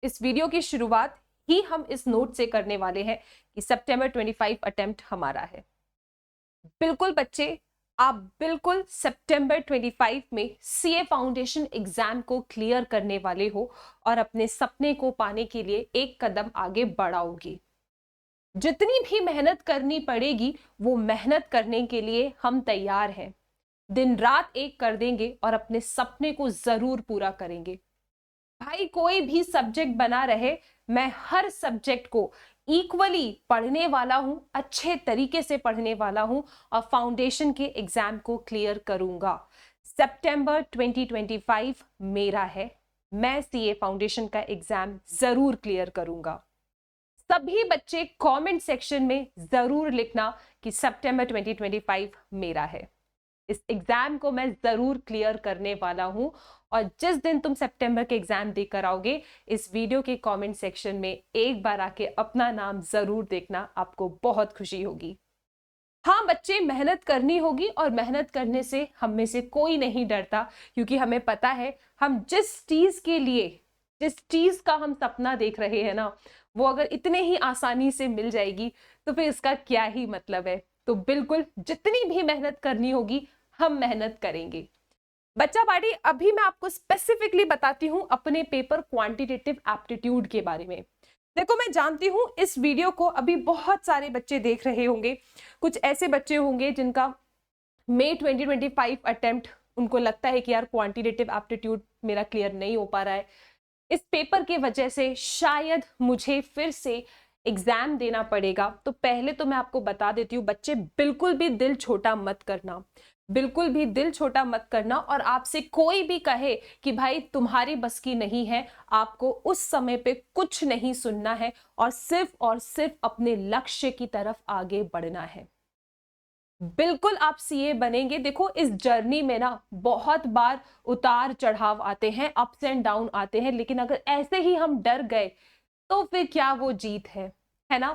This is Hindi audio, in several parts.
इस वीडियो की शुरुआत ही हम इस नोट से करने वाले हैं कि सितंबर 25 अटेम्प्ट हमारा है। बिल्कुल बच्चे, आप बिल्कुल सितंबर 25 में सीए फाउंडेशन एग्जाम को क्लियर करने वाले हो और अपने सपने को पाने के लिए एक कदम आगे बढ़ाओगे। जितनी भी मेहनत करनी पड़ेगी वो मेहनत करने के लिए हम तैयार हैं। दिन रात एक कर देंगे और अपने सपने को जरूर पूरा करेंगे। भाई कोई भी सब्जेक्ट बना रहे, मैं हर सब्जेक्ट को इक्वली पढ़ने वाला हूं, अच्छे तरीके से पढ़ने वाला हूं और फाउंडेशन के एग्जाम को क्लियर करूंगा। सितंबर 2025 मेरा है, मैं सीए फाउंडेशन का एग्जाम जरूर क्लियर करूंगा। सभी बच्चे कमेंट सेक्शन में जरूर लिखना कि सितंबर 2025 मेरा है। इस एग्जाम को मैं जरूर क्लियर करने वाला हूं और जिस दिन तुम सितंबर के एग्जाम देकर आओगे, इस वीडियो के कमेंट सेक्शन में एक बार आके अपना नाम जरूर देखना, आपको बहुत खुशी होगी। हाँ बच्चे, मेहनत करनी होगी और मेहनत करने से हम में से कोई नहीं डरता, क्योंकि हमें पता है हम जिस चीज के लिए, जिस चीज का हम सपना देख रहे हैं ना, वो अगर इतने ही आसानी से मिल जाएगी तो फिर इसका क्या ही मतलब है। तो बिल्कुल जितनी भी मेहनत करनी होगी हम मेहनत करेंगे। बच्चा पार्टी, अभी मैं आपको स्पेसिफिकली बताती हूं अपने पेपर क्वांटिटेटिव एप्टीट्यूड के बारे में। देखो, मैं जानती हूं इस वीडियो को अभी बहुत सारे बच्चे देख रहे होंगे। कुछ ऐसे बच्चे होंगे जिनका मई 2025 अटेम्प्ट, उनको लगता है कि यार क्वांटिटेटिव एप्टीट्यूड मेरा क्लियर नहीं हो पा रहा है, इस पेपर की वजह से शायद मुझे फिर से एग्जाम देना पड़ेगा। तो पहले तो मैं आपको बता देती हूँ बच्चे, बिल्कुल भी दिल छोटा मत करना, बिल्कुल भी दिल छोटा मत करना। और आपसे कोई भी कहे कि भाई तुम्हारी बस की नहीं है, आपको उस समय पे कुछ नहीं सुनना है और सिर्फ अपने लक्ष्य की तरफ आगे बढ़ना है। बिल्कुल आप सीए बनेंगे। देखो, इस जर्नी में ना बहुत बार उतार चढ़ाव आते हैं, अप्स एंड डाउन आते हैं, लेकिन अगर ऐसे ही हम डर गए तो फिर क्या वो जीत है ना।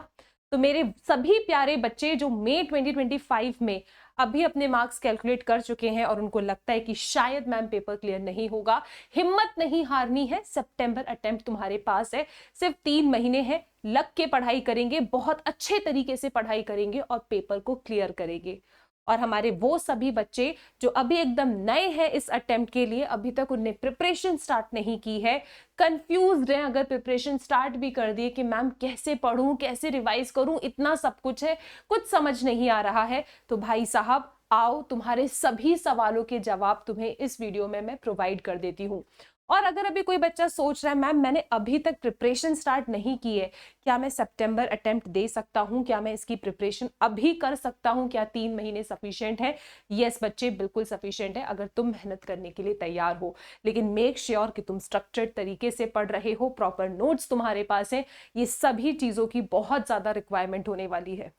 तो मेरे सभी प्यारे बच्चे जो मई 2025 में अभी अपने मार्क्स कैलकुलेट कर चुके हैं और उनको लगता है कि शायद मैम पेपर क्लियर नहीं होगा, हिम्मत नहीं हारनी है। सितंबर अटेम्प्ट तुम्हारे पास है, सिर्फ 3 महीने हैं, लग के पढ़ाई करेंगे, बहुत अच्छे तरीके से पढ़ाई करेंगे और पेपर को क्लियर करेंगे। और हमारे वो सभी बच्चे जो अभी एकदम नए हैं इस अटेम्प्ट के लिए, अभी तक उन्हें प्रिपरेशन स्टार्ट नहीं की है, कंफ्यूज्ड हैं, अगर प्रिपरेशन स्टार्ट भी कर दिए कि मैम कैसे पढूं, कैसे रिवाइज करूं, इतना सब कुछ है, कुछ समझ नहीं आ रहा है, तो भाई साहब आओ, तुम्हारे सभी सवालों के जवाब तुम्हें इस वीडियो में मैं प्रोवाइड कर देती हूँ। और अगर अभी कोई बच्चा सोच रहा है मैम मैंने अभी तक प्रिपरेशन स्टार्ट नहीं की है, क्या मैं सितंबर अटेम्प्ट दे सकता हूं, क्या मैं इसकी प्रिपरेशन अभी कर सकता हूं, क्या 3 महीने सफिशिएंट है? यस बच्चे, बिल्कुल सफिशिएंट है अगर तुम मेहनत करने के लिए तैयार हो। लेकिन मेक श्योर कि तुम स्ट्रक्चर्ड तरीके से पढ़ रहे हो, प्रॉपर नोट्स तुम्हारे पास है, ये सभी चीजों की बहुत ज्यादा रिक्वायरमेंट होने वाली है।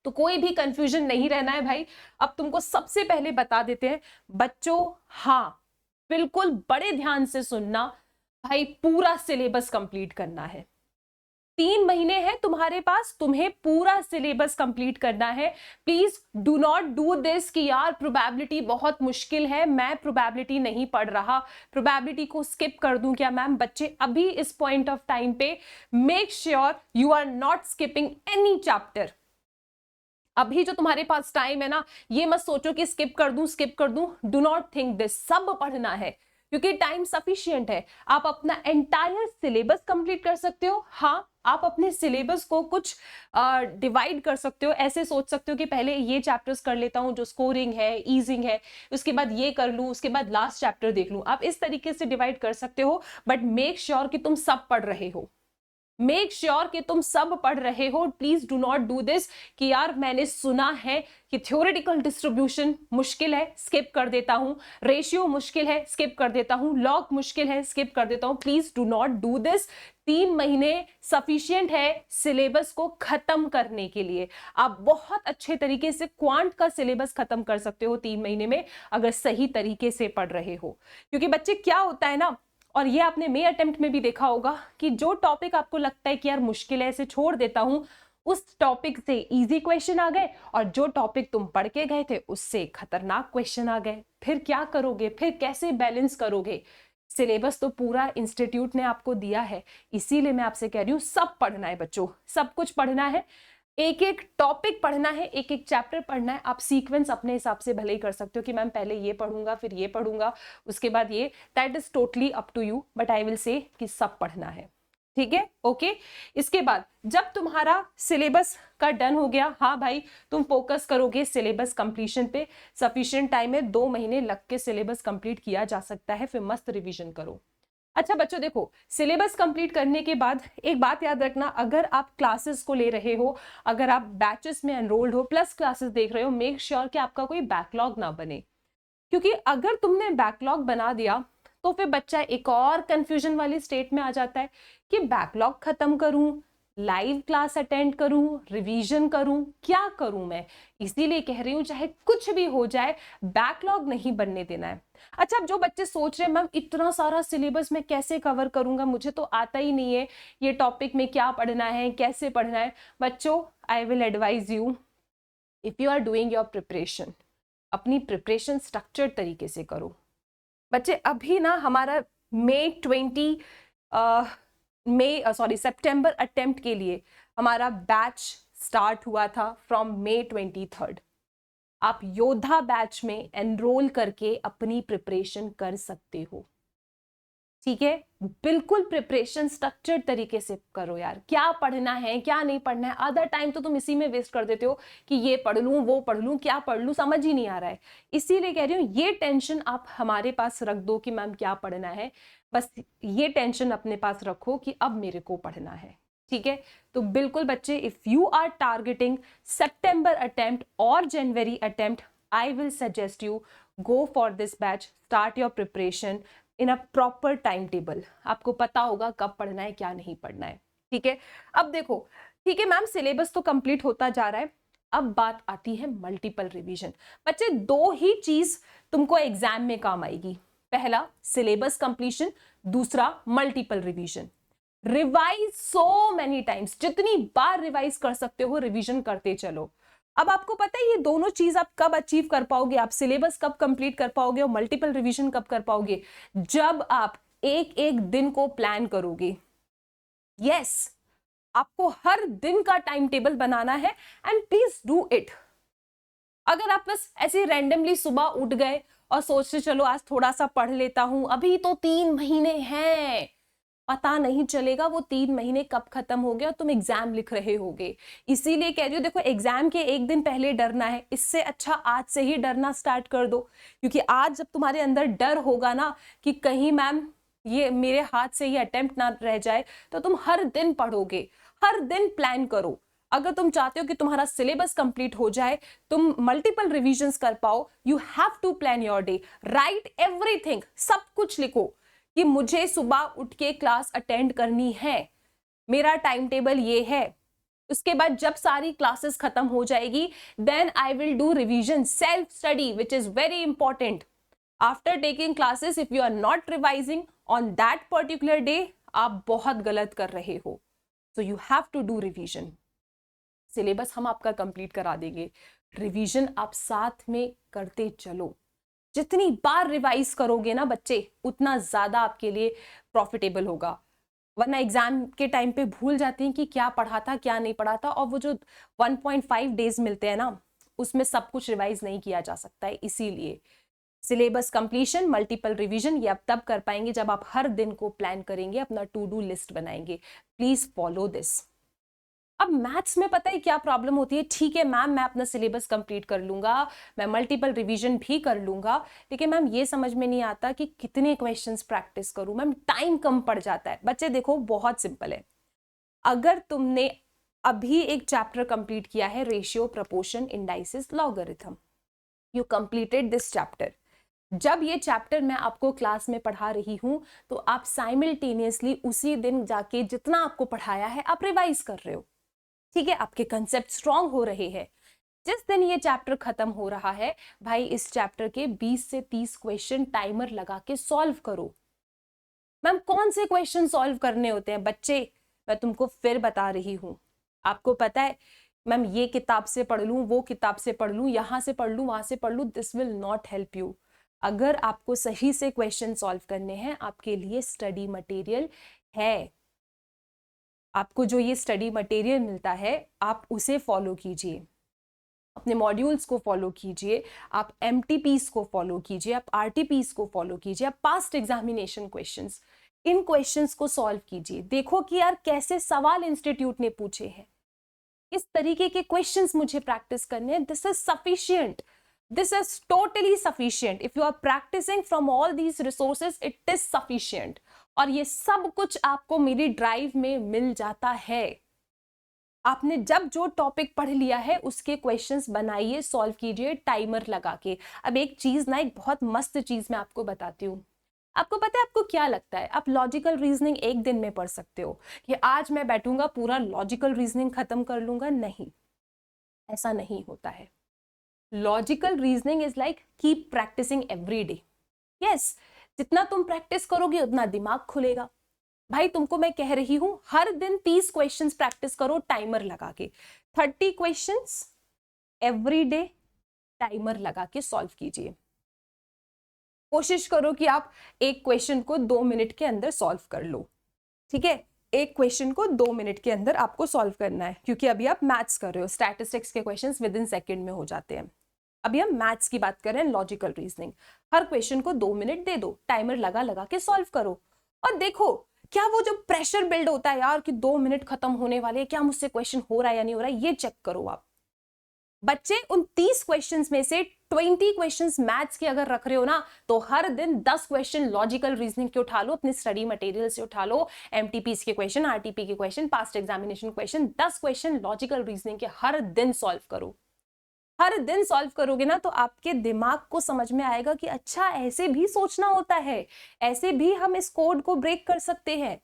तो कोई भी कंफ्यूजन नहीं रहना है भाई। अब तुमको सबसे पहले बता देते हैं बच्चों, हाँ बिल्कुल बड़े ध्यान से सुनना भाई, पूरा सिलेबस कंप्लीट करना है। 3 महीने हैं तुम्हारे पास, तुम्हें पूरा सिलेबस कंप्लीट करना है। Please do not do this कि यार प्रोबेबिलिटी बहुत मुश्किल है, मैं प्रोबेबिलिटी नहीं पढ़ रहा, प्रोबेबिलिटी को स्किप कर दूं क्या मैम। बच्चे अभी इस पॉइंट ऑफ टाइम पे make sure you are not skipping any chapter. अभी जो तुम्हारे पास टाइम है ना, ये मत सोचो कि स्किप कर दूं, डू नॉट थिंक दिस, सब पढ़ना है क्योंकि टाइम सफिशिएंट है। आप अपना एंटायर सिलेबस कंप्लीट कर सकते हो। हाँ, आप अपने सिलेबस को कुछ डिवाइड कर सकते हो, ऐसे सोच सकते हो कि पहले ये चैप्टर्स कर लेता हूं जो स्कोरिंग है, ईजिंग है, उसके बाद ये कर लूं, उसके बाद लास्ट चैप्टर देख लूं। आप इस तरीके से डिवाइड कर सकते हो, बट मेक श्योर कि तुम सब पढ़ रहे हो, मेक श्योर कि तुम सब पढ़ रहे हो। Please do not do this कि यार मैंने सुना है कि थ्योरेटिकल डिस्ट्रीब्यूशन मुश्किल है, स्किप कर देता हूं, रेशियो मुश्किल है, स्किप कर देता हूं, लॉग मुश्किल है, स्किप कर देता हूं। Please do not do this. 3 महीने सफिशिएंट है सिलेबस को खत्म करने के लिए। आप बहुत अच्छे तरीके से क्वांट का सिलेबस खत्म कर सकते हो 3 महीने में, अगर सही तरीके से पढ़ रहे हो। क्योंकि बच्चे क्या होता है ना, और ये आपने मई अटेम्प्ट में भी देखा होगा कि जो टॉपिक आपको लगता है कि यार मुश्किल है, इसे छोड़ देता हूं, उस टॉपिक से इजी क्वेश्चन आ गए, और जो टॉपिक तुम पढ़ के गए थे उससे खतरनाक क्वेश्चन आ गए। फिर क्या करोगे, फिर कैसे बैलेंस करोगे? सिलेबस तो पूरा इंस्टीट्यूट ने आपको दिया है, इसीलिए मैं आपसे कह रही हूँ सब पढ़ना है बच्चों, सब कुछ पढ़ना है, एक एक टॉपिक पढ़ना है, एक एक चैप्टर पढ़ना है। आप सीक्वेंस अपने हिसाब से भले ही कर सकते हो कि मैम पहले ये पढ़ूंगा फिर ये पढ़ूंगा उसके बाद ये, that is totally up to you, but I will say कि सब पढ़ना है, ठीक है, ओके। इसके बाद जब तुम्हारा सिलेबस का डन हो गया, हाँ भाई तुम फोकस करोगे सिलेबस कंप्लीशन पे, सफिशिएंट टाइम है, 2 महीने लग के सिलेबस कंप्लीट किया जा सकता है, फिर मस्त रिवीजन करो। अच्छा बच्चों देखो, सिलेबस कंप्लीट करने के बाद एक बात याद रखना, अगर आप क्लासेस को ले रहे हो, अगर आप बैचेस में एनरोल्ड हो, प्लस क्लासेस देख रहे हो, मेक श्योर कि आपका कोई बैकलॉग ना बने, क्योंकि अगर तुमने बैकलॉग बना दिया तो फिर बच्चा एक और कंफ्यूजन वाली स्टेट में आ जाता है कि बैकलॉग खत्म करूं, लाइव क्लास अटेंड करूं, रिवीजन करूं, क्या करूं मैं। इसीलिए कह रही हूं चाहे कुछ भी हो जाए बैकलॉग नहीं बनने देना है। अच्छा, अब जो बच्चे सोच रहे हैं मैम इतना सारा सिलेबस मैं कैसे कवर करूंगा, मुझे तो आता ही नहीं है ये टॉपिक में क्या पढ़ना है, कैसे पढ़ना है। बच्चों I will advise you, if you are doing your preparation, अपनी प्रिपरेशन स्ट्रक्चर्ड तरीके से करो। बच्चे अभी ना हमारा सितंबर अटेम्प्ट के लिए हमारा बैच स्टार्ट हुआ था फ्रॉम May 23। आप योद्धा बैच में एनरोल करके अपनी प्रिपरेशन कर सकते हो, ठीक है। बिल्कुल प्रिपरेशन स्ट्रक्चर्ड तरीके से करो यार, क्या पढ़ना है क्या नहीं पढ़ना है, आधा टाइम तो तुम इसी में वेस्ट कर देते हो कि ये पढ़ लूं वो पढ़ लूं, क्या पढ़ लूं समझ ही नहीं आ रहा है। इसीलिए कह रही हूँ ये टेंशन आप हमारे पास रख दो कि मैम क्या पढ़ना है, बस ये टेंशन अपने पास रखो कि अब मेरे को पढ़ना है, ठीक है। तो बिल्कुल बच्चे, इफ यू आर टारगेटिंग सितंबर अटेम्प्ट और जनवरी attempt, I will suggest you go for this batch, start your preparation in a proper time table. आपको पता होगा कब पढ़ना है क्या नहीं पढ़ना है, ठीक है। अब देखो, ठीक है मैम सिलेबस तो कंप्लीट होता जा रहा है, अब बात आती है मल्टीपल रिवीजन। बच्चे 2 ही चीज तुमको एग्जाम में काम आएगी, पहला सिलेबस कंप्लीशन, दूसरा multiple revision. Revise so many times, जितनी बार रिवाइज कर सकते हो रिवीजन करते चलो। अब आपको पता है ये दोनों चीज आप कब अचीव कर पाओगे, आप सिलेबस कब कंप्लीट कर पाओगे और मल्टीपल रिवीजन कब कर पाओगे, जब आप एक एक दिन को प्लान करोगे। यस, आपको हर दिन का टाइम टेबल बनाना है एंड प्लीज डू इट। अगर आप बस ऐसे रैंडमली सुबह उठ गए और सोचते चलो आज थोड़ा सा पढ़ लेता हूं, अभी तो 3 महीने हैं, पता नहीं चलेगा वो 3 महीने कब खत्म हो गया और तुम एग्जाम लिख रहे होगे। इसीलिए कह रही हूँ देखो, एग्जाम के एक दिन पहले डरना है, इससे अच्छा आज से ही डरना स्टार्ट कर दो, क्योंकि आज जब तुम्हारे अंदर डर होगा ना कि कहीं मैम ये मेरे हाथ से ये अटेम्प्ट ना रह जाए, तो तुम हर दिन पढ़ोगे, हर दिन प्लान करो। अगर तुम चाहते हो कि तुम्हारा सिलेबस कंप्लीट हो जाए, तुम मल्टीपल रिविजन्स कर पाओ, you have to plan your day, write everything, सब कुछ लिखो कि मुझे सुबह उठ के क्लास अटेंड करनी है, मेरा टाइम टेबल ये है। उसके बाद जब सारी क्लासेस खत्म हो जाएगी, then I will do revision, self study, which is very important. After taking classes, if you are not revising on that particular day, आप बहुत गलत कर रहे हो। So you have to do revision. Syllabus हम आपका कंप्लीट करा देंगे, रिवीजन आप साथ में करते चलो। जितनी बार रिवाइज करोगे ना बच्चे, उतना ज्यादा आपके लिए प्रॉफिटेबल होगा, वरना एग्जाम के टाइम पे भूल जाते हैं कि क्या पढ़ा था क्या नहीं पढ़ा था, और वो जो 1.5 डेज मिलते हैं ना, उसमें सब कुछ रिवाइज नहीं किया जा सकता है। इसीलिए सिलेबस कंप्लीशन, मल्टीपल रिवीजन, ये आप तब कर पाएंगे जब आप हर दिन को प्लान करेंगे, अपना टू डू लिस्ट बनाएंगे। Please follow this. अब मैथ्स में पता है क्या प्रॉब्लम होती है, ठीक है मैम मैं अपना सिलेबस कंप्लीट कर लूंगा, मैं मल्टीपल रिवीजन भी कर लूंगा, लेकिन मैम ये समझ में नहीं आता कि कितने क्वेश्चंस प्रैक्टिस करूं, मैम टाइम कम पड़ जाता है। बच्चे देखो बहुत सिंपल है, अगर तुमने अभी एक चैप्टर कंप्लीट किया है, ratio, proportion, indices, logarithm, you completed this chapter, जब ये चैप्टर मैं आपको क्लास में पढ़ा रही हूं तो आप साइमल्टेनियसली उसी दिन जाके जितना आपको पढ़ाया है आप रिवाइज कर रहे हो, ठीक है, आपके कंसेप्ट स्ट्रांग हो रहे हैं। जिस दिन ये चैप्टर खत्म हो रहा है भाई, इस चैप्टर के 20 से 30 क्वेश्चन टाइमर लगा के सॉल्व करो। मैम कौन से क्वेश्चन सॉल्व करने होते हैं बच्चे, मैं तुमको फिर बता रही हूं, आपको पता है मैम ये किताब से पढ़ लूं, वो किताब से पढ़ लूं, यहां से पढ़ लूं, वहां से पढ़ लूं, this will not help you. अगर आपको सही से क्वेश्चन सॉल्व करने हैं, आपके लिए स्टडी मटेरियल है। आपको जो ये स्टडी मटेरियल मिलता है आप उसे फॉलो कीजिए, अपने मॉड्यूल्स को फॉलो कीजिए, आप एमटीपीस को फॉलो कीजिए, आप आरटीपीस को फॉलो कीजिए, आप पास्ट एग्जामिनेशन क्वेश्चंस, इन क्वेश्चंस को सॉल्व कीजिए। देखो कि यार कैसे सवाल इंस्टीट्यूट ने पूछे हैं, इस तरीके के क्वेश्चंस मुझे प्रैक्टिस करने हैं। This is sufficient, this is totally sufficient. If you are practising from all these resources it is sufficient. और ये सब कुछ आपको मेरी ड्राइव में मिल जाता है। आपने जब जो टॉपिक पढ़ लिया है उसके क्वेश्चंस बनाइए, सॉल्व कीजिए टाइमर लगा के। अब एक चीज ना, एक बहुत मस्त चीज मैं आपको बताती हूँ। आपको पता है, आपको क्या लगता है आप लॉजिकल रीजनिंग एक दिन में पढ़ सकते हो कि आज मैं बैठूंगा पूरा लॉजिकल रीजनिंग खत्म कर लूंगा? नहीं, ऐसा नहीं होता है। Logical reasoning is like keep practising every day. Yes, जितना तुम प्रैक्टिस करोगे उतना दिमाग खुलेगा। भाई तुमको मैं कह रही हूं हर दिन 30 क्वेश्चंस प्रैक्टिस करो टाइमर लगा के। 30 क्वेश्चंस एवरी डे टाइमर लगा के सॉल्व कीजिए। कोशिश करो कि आप एक क्वेश्चन को 2 मिनट के अंदर सॉल्व कर लो। ठीक है, एक क्वेश्चन को 2 मिनट के अंदर आपको सॉल्व करना है, क्योंकि अभी आप मैथ्स कर रहे हो। स्टैटिस्टिक्स के क्वेश्चंस विद इन सेकंड में हो जाते हैं। अभी हम मैथ्स की बात कर रहे हैं, लॉजिकल रीजनिंग। हर क्वेश्चन को 2 मिनट दे दो, टाइमर लगा लगा के सॉल्व करो। और देखो क्या वो जो प्रेशर बिल्ड होता है यार कि 2 मिनट खत्म होने वाले हैं, क्या मुझसे क्वेश्चन हो रहा है या नहीं हो रहा है, ये चेक करो आप। बच्चे उन 30 क्वेश्चंस में से 20 क्वेश्चंस मैथ्स के अगर रख रहे हो ना, तो हर दिन 10 क्वेश्चन लॉजिकल रीजनिंग के उठा लो, अपने स्टडी मटेरियल से उठा लो। एमटीपीस के क्वेश्चन, आरटीपी के question, past examination question, 10 question logical reasoning के हर दिन सॉल्व करो। हर दिन सॉल्व करोगे ना तो आपके दिमाग को समझ में आएगा कि अच्छा ऐसे भी सोचना होता है, ऐसे भी हम इस कोड को ब्रेक कर सकते हैं।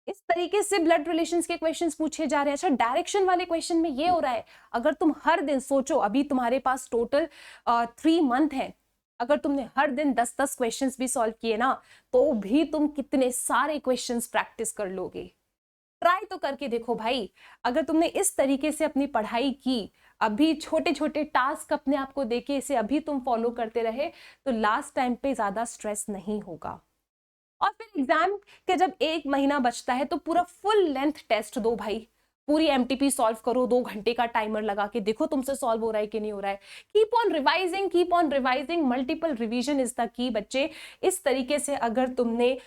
इस तरीके से ब्लड रिलेशंस के क्वेश्चंस पूछे जा रहे हैं। अच्छा, डायरेक्शन वाले क्वेश्चन में ये हो रहा है। अगर तुम हर दिन सोचो, अभी तुम्हारे पास टोटल 3 मंथ है, अगर तुमने हर दिन 10-10 क्वेश्चंस भी सॉल्व किए ना, तो भी तुम कितने सारे क्वेश्चंस प्रैक्टिस कर लोगे। ट्राई तो करके देखो भाई। अगर तुमने इस तरीके से अपनी पढ़ाई की, अभी छोटे छोटे टास्क अपने आप को देके इसे अभी तुम फॉलो करते रहे, तो लास्ट टाइम पे ज्यादा स्ट्रेस नहीं होगा। और फिर एग्जाम के जब 1 महीना बचता है तो पूरा फुल लेंथ टेस्ट दो भाई। पूरी एमटीपी सॉल्व करो, 2 घंटे का टाइमर लगा के देखो तुमसे सॉल्व हो रहा है कि नहीं हो रहा है। Keep on revising, keep on revising. Multiple revision is the key बच्चे। इस तरीके से अगर तुमने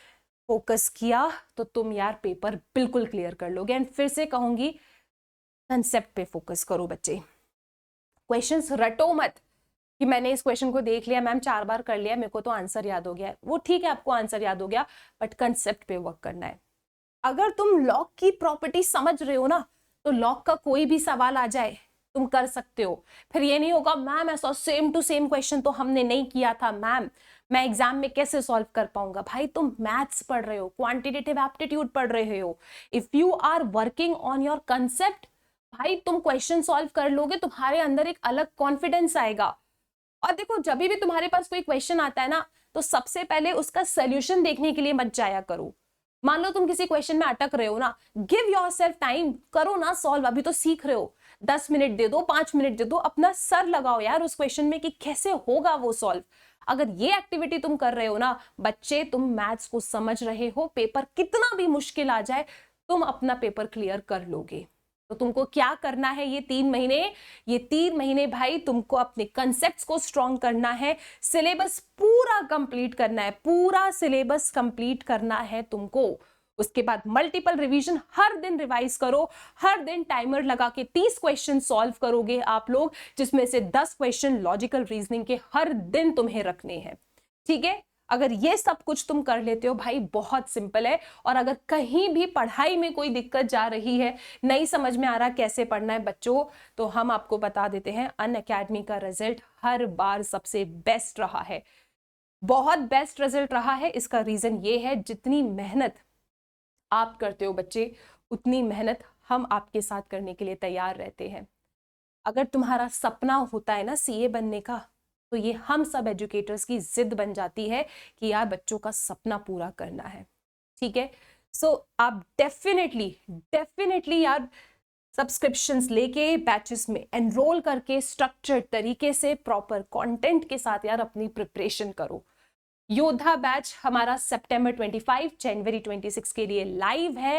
फोकस किया तो तुम यार पेपर बिल्कुल क्लियर कर लोगे। एंड फिर से कहूंगी, कंसेप्ट पे फोकस करो बच्चे। क्वेश्चंस रटो मत कि मैंने इस क्वेश्चन को देख लिया मैम, 4 बार कर लिया, मेरे को तो आंसर याद हो गया है। वो ठीक है, आपको आंसर याद हो गया, बट कंसेप्ट पे वर्क करना है। अगर तुम लॉग की प्रॉपर्टी समझ रहे हो ना, तो लॉग का कोई भी सवाल आ जाए तुम कर सकते हो। फिर ये नहीं होगा मैम ऐसा सेम टू सेम क्वेश्चन तो हमने नहीं किया था, मैम मैं एग्जाम में कैसे सॉल्व कर पाऊंगा। भाई तुम मैथ्स पढ़ रहे हो, क्वांटिटेटिव एप्टीट्यूड पढ़ रहे हो। If you are working on your concept, भाई तुम क्वेश्चन सॉल्व कर लोगे, तुम्हारे अंदर एक अलग कॉन्फिडेंस आएगा। और देखो जब भी तुम्हारे पास कोई क्वेश्चन आता है ना, तो सबसे पहले उसका सोल्यूशन देखने के लिए मत जाया करो। मान लो तुम किसी क्वेश्चन में अटक रहे हो ना, गिव योरसेल्फ टाइम, करो ना सॉल्व। अभी तो सीख रहे हो, 10 मिनट दे दो, 5 मिनट दे दो, अपना सर लगाओ यार उस क्वेश्चन में कि कैसे होगा वो सॉल्व। अगर ये एक्टिविटी तुम कर रहे हो ना बच्चे, तुम मैथ्स को समझ रहे हो, पेपर कितना भी मुश्किल आ जाए तुम अपना पेपर क्लियर कर लोगे। तो तुमको क्या करना है ये 3 महीने भाई, तुमको अपने कंसेप्ट्स को स्ट्रॉन्ग करना है, सिलेबस पूरा कंप्लीट करना है, पूरा सिलेबस कंप्लीट करना है तुमको। उसके बाद मल्टीपल रिवीजन, हर दिन रिवाइज करो, हर दिन टाइमर लगा के 30 क्वेश्चन सॉल्व करोगे आप लोग, जिसमें से 10 क्वेश्चन लॉजिकल रीजनिंग के हर दिन तुम्हें रखने हैं। ठीक है, अगर ये सब कुछ तुम कर लेते हो भाई, बहुत सिंपल है। और अगर कहीं भी पढ़ाई में कोई दिक्कत जा रही है, नहीं समझ में आ रहा कैसे पढ़ना है बच्चों, तो हम आपको बता देते हैं, अनअकैडमी का रिजल्ट हर बार सबसे बेस्ट रहा है, बहुत बेस्ट रिजल्ट रहा है। इसका रीजन ये है, जितनी मेहनत आप करते हो बच्चे, उतनी मेहनत हम आपके साथ करने के लिए तैयार रहते हैं। अगर तुम्हारा सपना होता है ना सीए बनने का, तो ये हम सब एजुकेटर्स की जिद बन जाती है कि यार बच्चों का सपना पूरा करना है। ठीक है, सो आप डेफिनेटली यार सब्सक्रिप्शंस लेके बैचेस में एनरोल करके स्ट्रक्चर्ड तरीके से प्रॉपर कंटेंट के साथ यार अपनी प्रिपरेशन करो। योद्धा बैच हमारा सितंबर 25 जनवरी 26 के लिए लाइव है।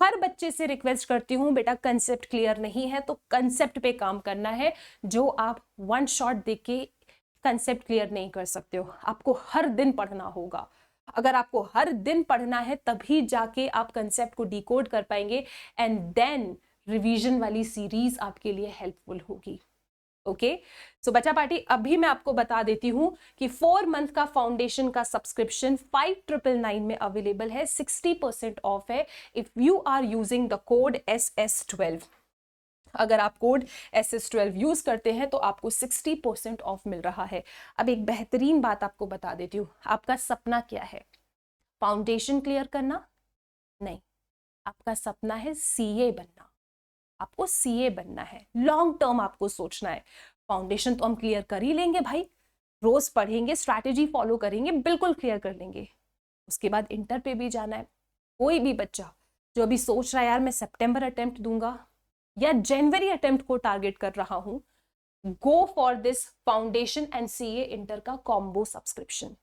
हर बच्चे से रिक्वेस्ट करती हूँ बेटा कंसेप्ट क्लियर नहीं है तो कंसेप्ट पे काम करना है, जो आप वन शॉट देख के कंसेप्ट क्लियर नहीं कर सकते हो। आपको हर दिन पढ़ना होगा। अगर आपको हर दिन पढ़ना है तभी जाके आप कंसेप्ट को डिकोड कर पाएंगे एंड देन रिवीजन वाली सीरीज आपके लिए हेल्पफुल होगी। ओके सो बच्चा पार्टी, अभी मैं आपको बता देती हूं कि 4 मंथ का फाउंडेशन का सब्सक्रिप्शन 5999 में अवेलेबल है, 60% ऑफ है if you are using the code SS12। अगर आप कोड SS12 यूज करते हैं तो आपको 60% ऑफ मिल रहा है। अब एक बेहतरीन बात आपको बता देती हूँ, आपका सपना क्या है? फाउंडेशन क्लियर करना? नहीं, आपका सपना है CA बनना। आपको CA बनना है, लॉन्ग टर्म आपको सोचना है। फाउंडेशन तो हम क्लियर कर ही लेंगे भाई, रोज पढ़ेंगे, स्ट्रैटेजी फॉलो करेंगे, बिल्कुल क्लियर कर लेंगे। उसके बाद इंटर पे भी जाना है। कोई भी बच्चा जो अभी सोच रहा है यार मैं सितंबर अटेम्प्ट दूंगा या जनवरी अटेम्प्ट को टारगेट कर रहा हूं, गो for this foundation and CA inter का कॉम्बो सब्सक्रिप्शन।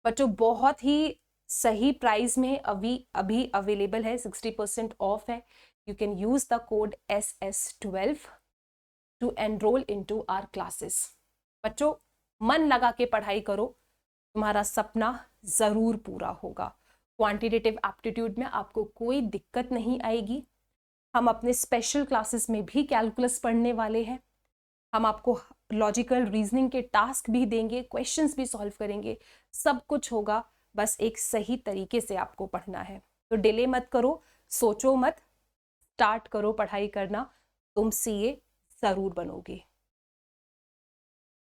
बच्चों बहुत ही सही प्राइस में अभी अवेलेबल है, 60% ऑफ है। You can use the code SS12 to enroll into our classes। बच्चों मन लगा के पढ़ाई करो, तुम्हारा सपना जरूर पूरा होगा। क्वांटिटेटिव एप्टीट्यूड में आपको कोई दिक्कत नहीं आएगी। हम अपने स्पेशल क्लासेस में भी कैलकुलस पढ़ने वाले हैं। हम आपको लॉजिकल रीजनिंग के टास्क भी देंगे, क्वेश्चंस भी सॉल्व करेंगे, सब कुछ होगा। बस एक सही तरीके से आपको पढ़ना है। तो डिले मत करो, सोचो मत, स्टार्ट करो पढ़ाई करना, तुम CA जरूर बनोगे।